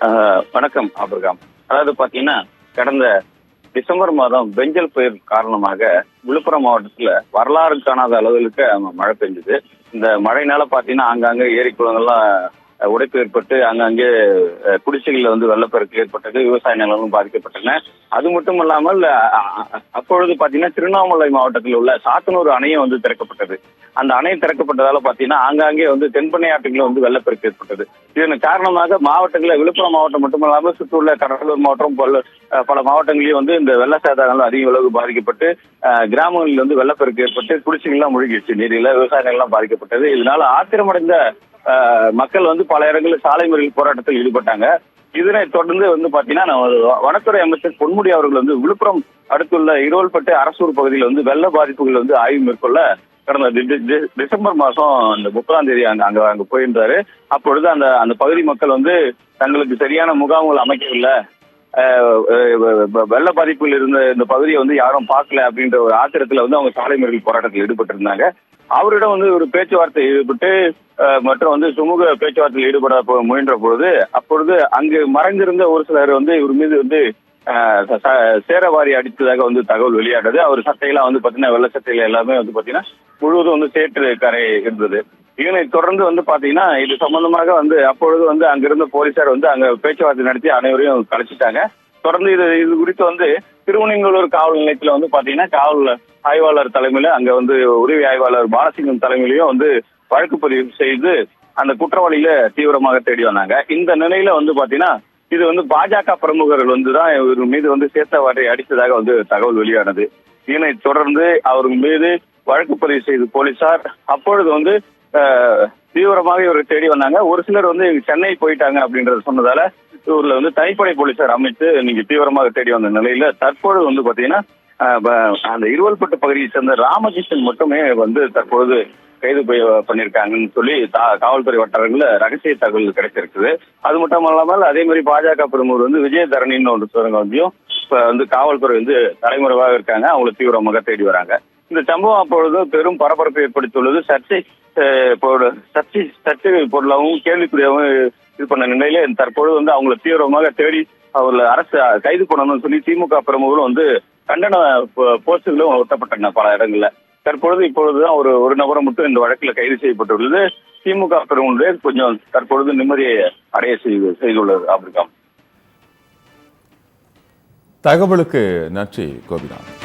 வணக்கம் ஆபிரகாம். அதாவது பாத்தீங்கன்னா, கடந்த டிசம்பர் மாதம் பெஞ்சல் புயல் காரணமாக விழுப்புரம் மாவட்டத்துல வரலாறு காணாத அளவுக்கு மழை பெஞ்சது. இந்த மழைனால பாத்தீங்கன்னா ஆங்காங்க ஏரி குளங்கள்லாம் உடைப்பு ஏற்பட்டு அங்கங்கே குடிசைகள்ல வெள்ளப்பெருக்கு ஏற்பட்டது. விவசாய நிலங்களும் பாதிக்கப்பட்டன. அது மட்டும் இல்லாமல் அப்பொழுது பாத்தீங்கன்னா திருவண்ணாமலை மாவட்டத்தில் உள்ள சாத்தனூர் அணையும் திறக்கப்பட்டது. அந்த அணை திறக்கப்பட்டதால பாத்தீங்கன்னா ஆங்காங்கே தென்பெண்ணை ஆற்றுகளும் வெள்ளப்பெருக்கு ஏற்பட்டது. இதன் காரணமாக மாவட்டங்களில் விழுப்புரம் மாவட்டம் மட்டுமல்லாமல் சுற்றியுள்ள கடலூர் மாவட்டம் பல மாவட்டங்களிலும் இந்த வெள்ள சேதாரங்கள் அதிக அளவு பாதிக்கப்பட்டு கிராமங்களில் வெள்ளப்பெருக்கு ஏற்பட்டு குடிசைகள்லாம் முழுகிடுச்சு. நீரில விவசாய நிலம் பாதிக்கப்பட்டது. இதனால ஆத்திரமடைந்த மக்கள் பல இடங்களில் சாலை மறியல் போராட்டத்தில் ஈடுபட்டாங்க. இதனை தொடர்ந்து பாத்தீங்கன்னா வனத்துறை அமைச்சர் பொன்முடி அவர்கள் விழுப்புரம் அடுத்துள்ள இருவல்பட்டு அரசூர் பகுதியில் வெள்ள பாதிப்புகள் ஆய்வு மேற்கொள்ள கடந்த டிசம்பர் மாசம் அந்த 30ஆம் தேதி அங்க போயிருந்தாரு. அப்பொழுது அந்த பகுதி மக்கள் தங்களுக்கு சரியான முகாம்கள் அமைக்கவில்லை, வெள்ள பாதிப்பில் இருந்த இந்த பகுதியை யாரும் பார்க்கல அப்படின்ற ஒரு ஆத்திரத்துல அவங்க சாலை மறியல் போராட்டத்தில் ஈடுபட்டு இருந்தாங்க. அவரிடம் ஒரு பேச்சுவார்த்தை ஈடுபட்டு மற்றும் சுமூக பேச்சுவார்த்தையில் ஈடுபட முயன்ற பொழுது அப்பொழுது அங்கு மறைந்திருந்த ஒரு சிலர் இவர் மீது சேரவாரி அடித்ததாக தகவல் வெளியானது. அவர் சட்டையெல்லாம் பாத்தீங்கன்னா வெள்ள சட்டையில எல்லாமே பாத்தீங்கன்னா முழுவதும் சேற்று கரை இருந்தது. இதனை தொடர்ந்து பாத்தீங்கன்னா இது சம்பந்தமாக அப்பொழுது அங்கிருந்த போலீசார் அங்க பேச்சுவார்த்தை நடத்தி அனைவரையும் கலைச்சிட்டாங்க. தொடர்ந்து இது குறித்து திருவண்ணூர் காவல் நிலையத்துல பாத்தீங்கன்னா காவல் ஆய்வாளர் தலைமையில அங்க உதவி ஆய்வாளர் பாலசிங்கம் தலைமையிலையும் வழக்கு பதிவு செய்து அந்த குற்றவாளியில தீவிரமாக தேடி வந்தாங்க. இந்த நிலையில பாத்தீங்கன்னா இது பாஜக பிரமுகர்கள் தான் இவர் மீது சேத்தவாட்டை அடித்ததாக தகவல் வெளியானது. இதனை தொடர்ந்து அவர்கள் மீது வழக்கு பதிவு செய்த போலீசார் அப்பொழுது தீவிரமாக இவரை தேடி வந்தாங்க. ஒரு சிலர் சென்னை போயிட்டாங்க அப்படின்றத சொன்னதால இவர்ல தனிப்படை போலீசார் அமைத்து நீங்க தீவிரமாக தேடி வந்த நிலையில தற்பொழுது பாத்தீங்கன்னா அந்த இருவல்பட்டு பகுதியை சேர்ந்த ராமகிருஷ்ணன் மட்டுமே தற்பொழுது கைது பண்ணிருக்காங்கன்னு சொல்லி காவல்துறை வட்டாரங்கள்ல ரகசிய தகவல் கிடைச்சிருக்குது. அது மட்டும் இல்லாமல் அதே மாதிரி பாஜக பிரமுகர் விஜயதரணின்னு இப்ப காவல்துறை தலைமுறைவாக இருக்காங்க. அவங்களை தீவிரமாக தேடி வராங்க. இந்த சம்பவம் அப்பொழுது பெரும் பரபரப்பை ஏற்படுத்தியுள்ளது. சர்ச்சை பொருளாகவும் கேள்விக்குறியாகவும் இது பண்ண நிலையில தற்பொழுது அவங்களை தீவிரமாக தேடி அவர்களை அரசு கைது பண்ணணும்னு சொல்லி திமுக பிரமுகரும் கண்டன போஸ்டுகளும் ஒட்டப்பட்டன பல இடங்கள்ல. இப்பொழுதுதான் ஒரு நபரை மட்டும் இந்த வழக்குல கைது செய்யப்பட்டுள்ளது. திமுக பிரமுகர் கொஞ்சம் தற்பொழுது நிம்மதியை அடைய செய்துள்ளது. ஆபிரகாம். தகவலுக்கு நன்றி கோபிநாத்.